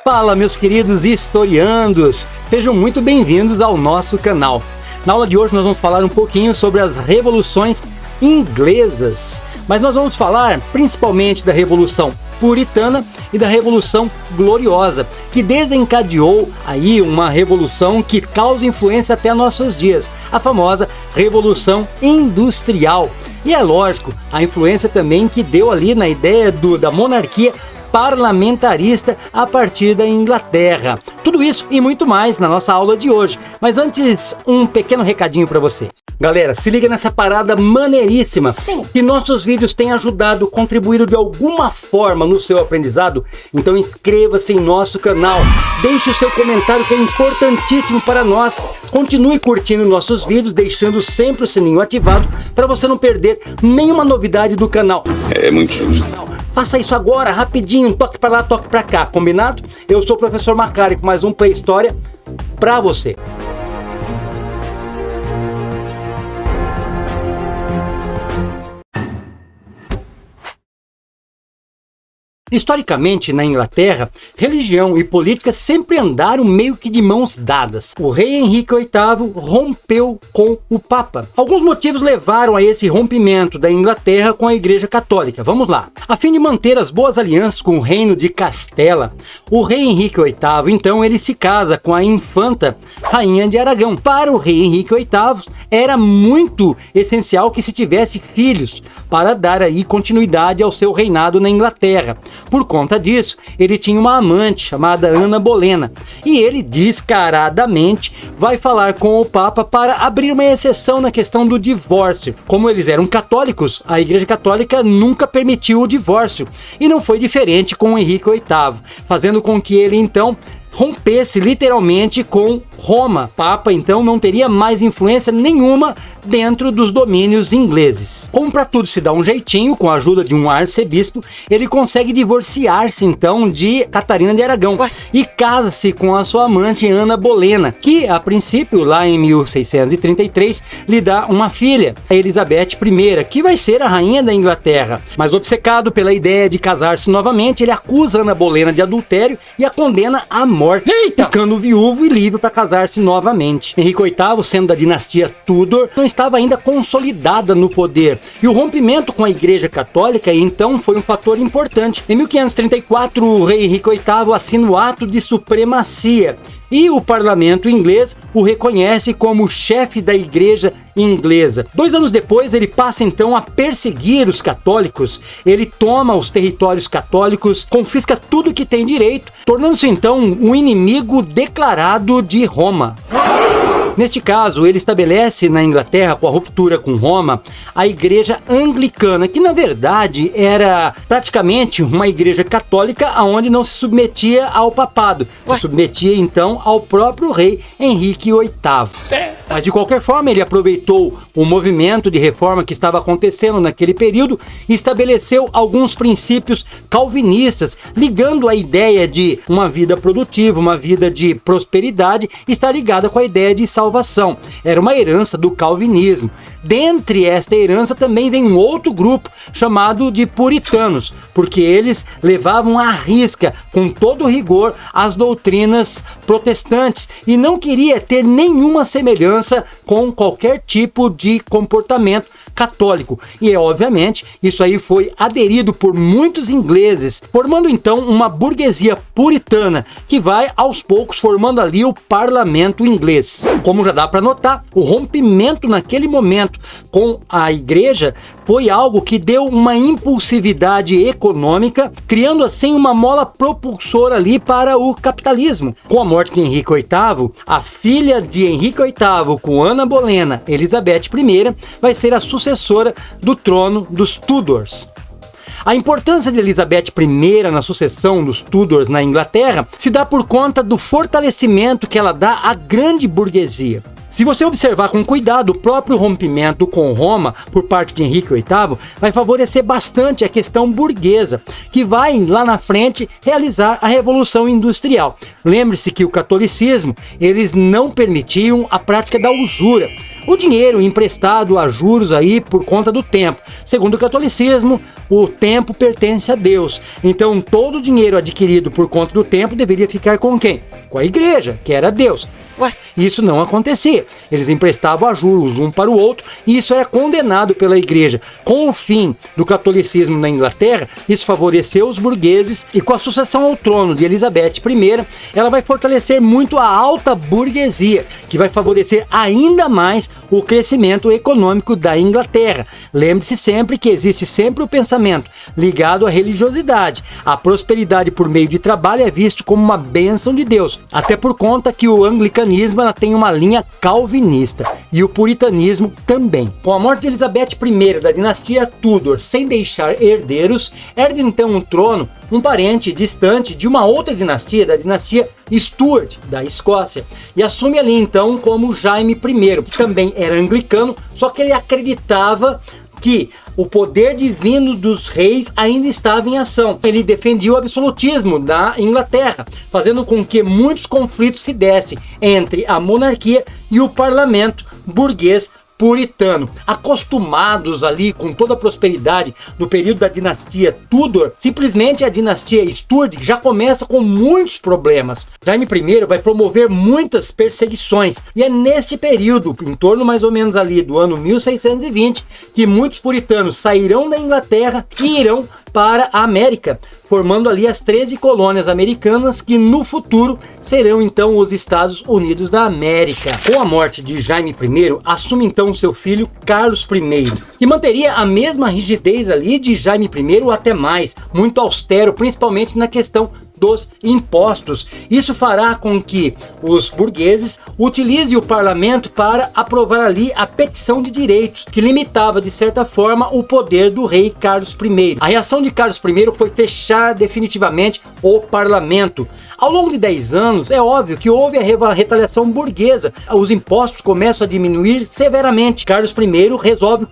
Fala, meus queridos historiandos! Sejam muito bem-vindos ao nosso canal. Na aula de hoje nós vamos falar um pouquinho sobre as revoluções inglesas, mas nós vamos falar principalmente da Revolução Puritana e da Revolução Gloriosa, que desencadeou aí uma revolução que causa influência até nossos dias, a famosa Revolução Industrial. E é lógico, a influência também que deu ali na ideia da monarquia parlamentarista a partir da Inglaterra. Tudo isso e muito mais na nossa aula de hoje. Mas antes, um pequeno recadinho para você. Galera, se liga nessa parada maneiríssima. Sim. Que nossos vídeos têm ajudado, contribuído de alguma forma no seu aprendizado. Então inscreva-se em nosso canal. Deixe o seu comentário que é importantíssimo para nós. Continue curtindo nossos vídeos, deixando sempre o sininho ativado para você não perder nenhuma novidade do canal. É muito justo. Faça isso agora, rapidinho, toque para lá, toque para cá, combinado? Eu sou o professor Macari com mais um Play História para você. Historicamente, na Inglaterra, religião e política sempre andaram meio que de mãos dadas. O rei Henrique VIII rompeu com o Papa. Alguns motivos levaram a esse rompimento da Inglaterra com a Igreja Católica. Vamos lá. A fim de manter as boas alianças com o reino de Castela, o rei Henrique VIII, então, ele se casa com a infanta Rainha de Aragão. Para o rei Henrique VIII, era muito essencial que se tivesse filhos para dar aí continuidade ao seu reinado na Inglaterra. Por conta disso, ele tinha uma amante chamada Ana Bolena, e ele descaradamente vai falar com o Papa para abrir uma exceção na questão do divórcio. Como eles eram católicos, a Igreja Católica nunca permitiu o divórcio, e não foi diferente com o Henrique VIII, fazendo com que ele então rompesse literalmente com Roma. O Papa então não teria mais influência nenhuma dentro dos domínios ingleses. Como para tudo se dá um jeitinho, com a ajuda de um arcebispo, ele consegue divorciar-se então de Catarina de Aragão e casa-se com a sua amante Ana Bolena, que a princípio lá em 1633 lhe dá uma filha, a Elizabeth I, que vai ser a rainha da Inglaterra. Mas obcecado pela ideia de casar-se novamente, ele acusa Ana Bolena de adultério e a condena à morte, ficando viúvo e livre para casar-se novamente. Henrique VIII, sendo da dinastia Tudor, não estava ainda consolidada no poder, e o rompimento com a Igreja Católica então foi um fator importante. Em 1534, o rei Henrique VIII assina o Ato de Supremacia, e o parlamento inglês o reconhece como chefe da Igreja inglesa. 2 anos depois, ele passa então a perseguir os católicos. Ele toma os territórios católicos, confisca tudo que tem direito, tornando-se então um inimigo declarado de Roma. Neste caso, ele estabelece na Inglaterra, com a ruptura com Roma, a Igreja Anglicana, que na verdade era praticamente uma igreja católica onde não se submetia ao papado, se submetia então ao próprio rei Henrique VIII. Mas de qualquer forma, ele aproveitou o movimento de reforma que estava acontecendo naquele período e estabeleceu alguns princípios calvinistas, ligando a ideia de uma vida produtiva, uma vida de prosperidade, está ligada com a ideia de salvação. Era uma herança do calvinismo. Dentre esta herança também vem um outro grupo chamado de puritanos, porque eles levavam à risca, com todo rigor, as doutrinas protestantes e não queria ter nenhuma semelhança com qualquer tipo de comportamento católico. E obviamente isso aí foi aderido por muitos ingleses, formando então uma burguesia puritana que vai aos poucos formando ali o parlamento inglês. Como já dá para notar, o rompimento naquele momento com a igreja foi algo que deu uma impulsividade econômica, criando assim uma mola propulsora ali para o capitalismo. Com a morte de Henrique VIII, a filha de Henrique VIII com Ana Bolena, Elizabeth I, vai ser a sucessora do trono dos Tudors. A importância de Elizabeth I na sucessão dos Tudors na Inglaterra se dá por conta do fortalecimento que ela dá à grande burguesia. Se você observar com cuidado, o próprio rompimento com Roma por parte de Henrique VIII vai favorecer bastante a questão burguesa, que vai lá na frente realizar a Revolução Industrial. Lembre-se que o catolicismo, eles não permitiam a prática da usura. o dinheiro emprestado a juros aí por conta do tempo. Segundo o catolicismo, o tempo pertence a Deus. Então todo o dinheiro adquirido por conta do tempo deveria ficar com quem? Com a igreja, que era Deus. Isso não acontecia. Eles emprestavam a juros um para o outro e isso era condenado pela igreja. Com o fim do catolicismo na Inglaterra, isso favoreceu os burgueses e com a sucessão ao trono de Elizabeth I, ela vai fortalecer muito a alta burguesia, que vai favorecer ainda mais o crescimento econômico da Inglaterra. Lembre-se sempre que existe sempre o pensamento ligado à religiosidade. A prosperidade por meio de trabalho é visto como uma bênção de Deus, até por conta que o anglicanismo ela tem uma linha calvinista e o puritanismo também. Com a morte de Elizabeth I da dinastia Tudor sem deixar herdeiros, herda então o trono um parente distante de uma outra dinastia, da dinastia Stuart, da Escócia, e assume ali então como Jaime I, que também era anglicano, só que ele acreditava que o poder divino dos reis ainda estava em ação. Ele defendia o absolutismo da Inglaterra, fazendo com que muitos conflitos se dessem entre a monarquia e o parlamento burguês puritano. Acostumados ali com toda a prosperidade do período da dinastia Tudor, simplesmente a dinastia Stuart já começa com muitos problemas. Jaime I vai promover muitas perseguições e é neste período, em torno mais ou menos ali do ano 1620, que muitos puritanos sairão da Inglaterra e irão para a América, formando ali as 13 colônias americanas que no futuro serão então os Estados Unidos da América. Com a morte de Jaime I, assume então seu filho Carlos I, que manteria a mesma rigidez ali de Jaime I ou até mais, muito austero, principalmente na questão dos impostos. Isso fará com que os burgueses utilizem o parlamento para aprovar ali a petição de direitos, que limitava de certa forma o poder do rei Carlos I. A reação de Carlos I foi fechar definitivamente o parlamento. Ao longo de 10 anos, é óbvio que houve a retaliação burguesa. Os impostos começam a diminuir severamente. Carlos I resolve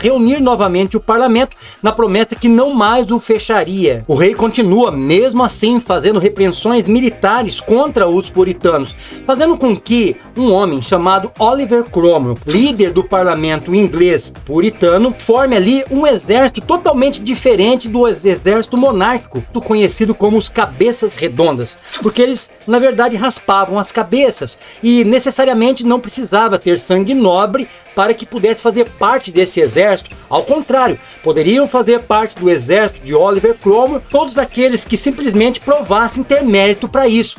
reunir novamente o parlamento na promessa que não mais o fecharia. O rei continua, mesmo assim, fazendo repreensões militares contra os puritanos, fazendo com que um homem chamado Oliver Cromwell, líder do parlamento inglês puritano, forme ali um exército totalmente diferente do exército monárquico, conhecido como os cabeças redondas, porque eles na verdade raspavam as cabeças e necessariamente não precisava ter sangue nobre para que pudesse fazer parte desse exército. Ao contrário, poderiam fazer parte do exército de Oliver Cromwell todos aqueles que simplesmente provassem ter mérito para isso.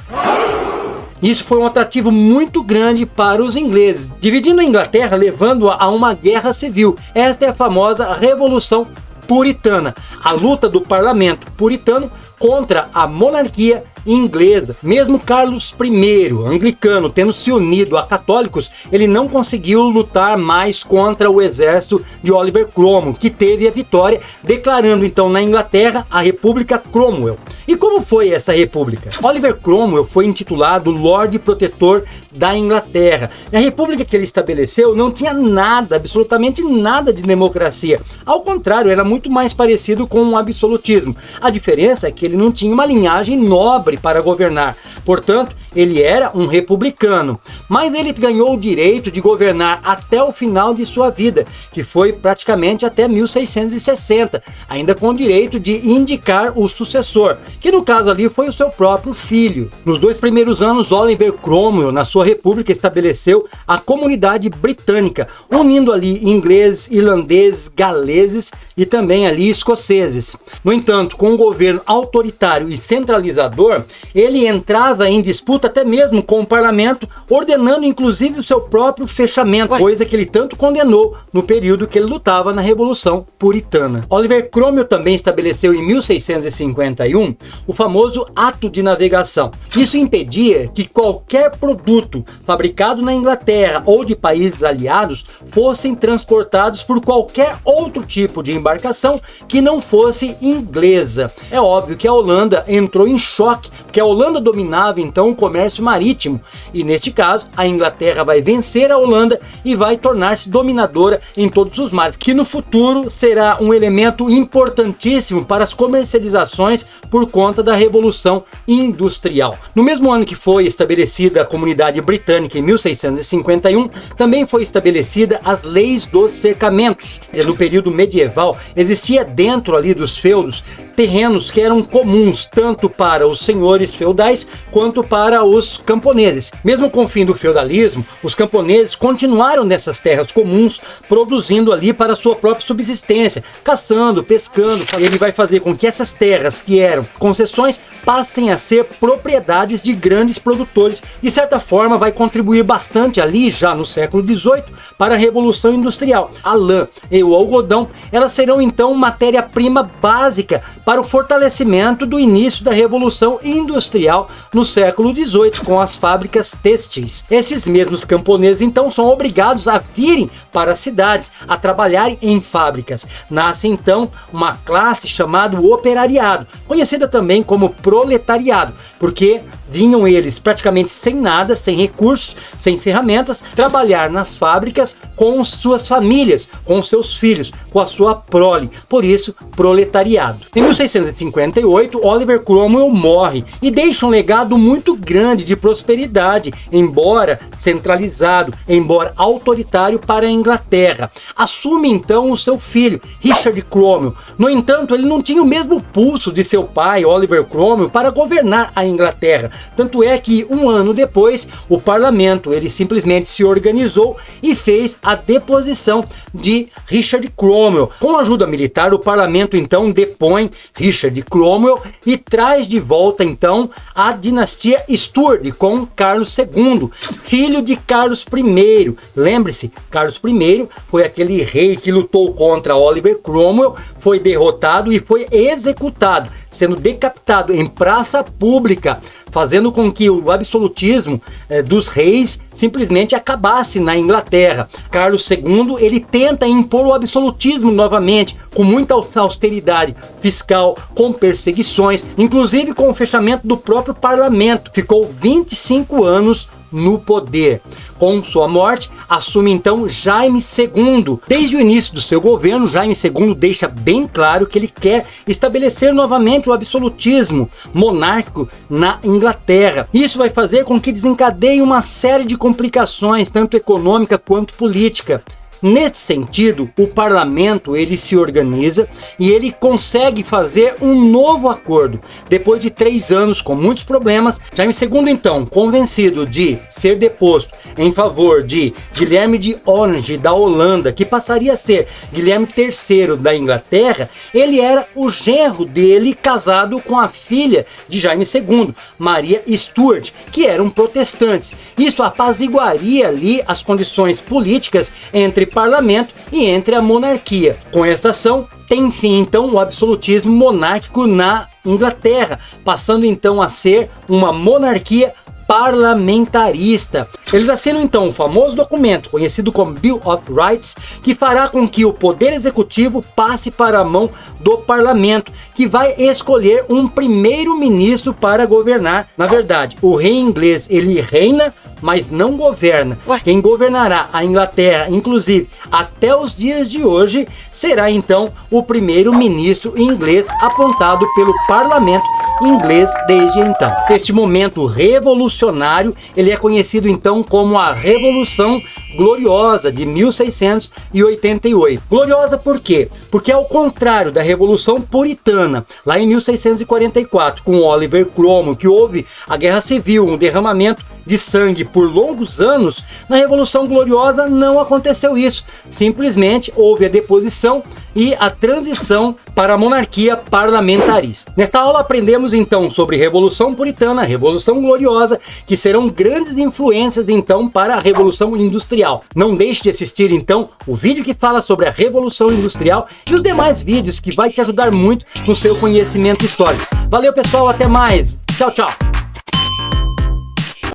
Isso foi um atrativo muito grande para os ingleses, dividindo a Inglaterra, levando-a a uma guerra civil. Esta é a famosa Revolução Puritana, a luta do parlamento puritano contra a monarquia inglesa. Mesmo Carlos I, anglicano, tendo se unido a católicos, ele não conseguiu lutar mais contra o exército de Oliver Cromwell, que teve a vitória, declarando então na Inglaterra a República Cromwell. E como foi essa república? Oliver Cromwell foi intitulado Lorde Protetor da Inglaterra. E a república que ele estabeleceu não tinha nada, absolutamente nada de democracia. Ao contrário, era muito mais parecido com um absolutismo. A diferença é que ele não tinha uma linhagem nobre para governar. Portanto, ele era um republicano. Mas ele ganhou o direito de governar até o final de sua vida, que foi praticamente até 1660, ainda com o direito de indicar o sucessor, que no caso ali foi o seu próprio filho. Nos 2 primeiros anos, Oliver Cromwell, na sua república, estabeleceu a comunidade britânica, unindo ali ingleses, irlandeses, galeses e também ali escoceses. No entanto, com um governo autoritário e centralizador, ele entrava em disputa até mesmo com o parlamento, ordenando inclusive o seu próprio fechamento, coisa que ele tanto condenou no período que ele lutava na Revolução Puritana. Oliver Cromwell também estabeleceu em 1651 o famoso Ato de Navegação. Isso impedia que qualquer produto fabricado na Inglaterra ou de países aliados fossem transportados por qualquer outro tipo de embarcação que não fosse inglesa. É óbvio que a Holanda entrou em choque, porque a Holanda dominava então o comércio marítimo. E neste caso, a Inglaterra vai vencer a Holanda e vai tornar-se dominadora em todos os mares, que no futuro será um elemento importantíssimo para as comercializações por conta da Revolução Industrial. No mesmo ano que foi estabelecida a Comunidade Britânica, em 1651, também foi estabelecida as leis dos cercamentos. No período medieval, existia dentro ali dos feudos terrenos que eram comuns tanto para os senhores feudais quanto para os camponeses. Mesmo com o fim do feudalismo, os camponeses continuaram nessas terras comuns, produzindo ali para a sua própria subsistência, caçando, pescando. Ele vai fazer com que essas terras que eram concessões passem a ser propriedades de grandes produtores. De certa forma, vai contribuir bastante ali, já no século XVIII, para a Revolução Industrial. A lã e o algodão, elas serão então matéria-prima básica para o fortalecimento do início da Revolução Industrial no século XVIII, com as fábricas têxteis. Esses mesmos camponeses então são obrigados a virem para as cidades, a trabalharem em fábricas. Nasce então uma classe chamada operariado, conhecida também como proletariado, porque vinham eles praticamente sem nada, sem recursos, sem ferramentas, trabalhar nas fábricas com suas famílias, com seus filhos, com a sua prole, por isso proletariado. Em 1658, Oliver Cromwell morre e deixa um legado muito grande de prosperidade, embora centralizado, embora autoritário para a Inglaterra. Assume então o seu filho, Richard Cromwell. No entanto, ele não tinha o mesmo pulso de seu pai, Oliver Cromwell, para governar a Inglaterra. Tanto é que um ano depois, o parlamento ele simplesmente se organizou e fez a deposição de Richard Cromwell. Com a ajuda militar, o parlamento então depõe Richard Cromwell e traz de volta então a dinastia Stuart com Carlos II, filho de Carlos I. Lembre-se, Carlos I foi aquele rei que lutou contra Oliver Cromwell, foi derrotado e foi executado, sendo decapitado em praça pública, fazendo com que o absolutismo dos reis simplesmente acabasse na Inglaterra. Carlos II, ele tenta impor o absolutismo novamente, com muita austeridade fiscal, com perseguições, inclusive com o fechamento do próprio parlamento. Ficou 25 anos no poder. Com sua morte, assume então Jaime II. Desde o início do seu governo, Jaime II deixa bem claro que ele quer estabelecer novamente o absolutismo monárquico na Inglaterra. Isso vai fazer com que desencadeie uma série de complicações, tanto econômica quanto política. Nesse sentido, o parlamento ele se organiza e ele consegue fazer um novo acordo. Depois de 3 anos com muitos problemas, Jaime II então, convencido de ser deposto em favor de Guilherme de Orange da Holanda, que passaria a ser Guilherme III da Inglaterra, ele era o genro dele casado com a filha de Jaime II, Maria Stuart, que eram protestantes. Isso apaziguaria ali as condições políticas entre parlamento e entre a monarquia. Com esta ação, tem fim então o absolutismo monárquico na Inglaterra, passando então a ser uma monarquia parlamentarista. Eles assinam então o famoso documento conhecido como Bill of Rights, que fará com que o poder executivo passe para a mão do parlamento, que vai escolher um primeiro-ministro para governar. Na verdade, o rei inglês ele reina, mas não governa. Quem governará a Inglaterra, inclusive até os dias de hoje, será então o primeiro-ministro inglês, apontado pelo parlamento inglês desde então. Este momento revolucionário, ele é conhecido então como a Revolução Gloriosa de 1688. Gloriosa por quê? Porque ao contrário da Revolução Puritana, lá em 1644, com Oliver Cromwell, que houve a Guerra Civil, um derramamento de sangue por longos anos, na Revolução Gloriosa não aconteceu isso. Simplesmente houve a deposição e a transição para a monarquia parlamentarista. Nesta aula aprendemos então sobre Revolução Puritana, Revolução Gloriosa, que serão grandes influências então para a Revolução Industrial. Não deixe de assistir então o vídeo que fala sobre a Revolução Industrial e os demais vídeos que vai te ajudar muito no seu conhecimento histórico. Valeu pessoal, até mais, tchau, tchau!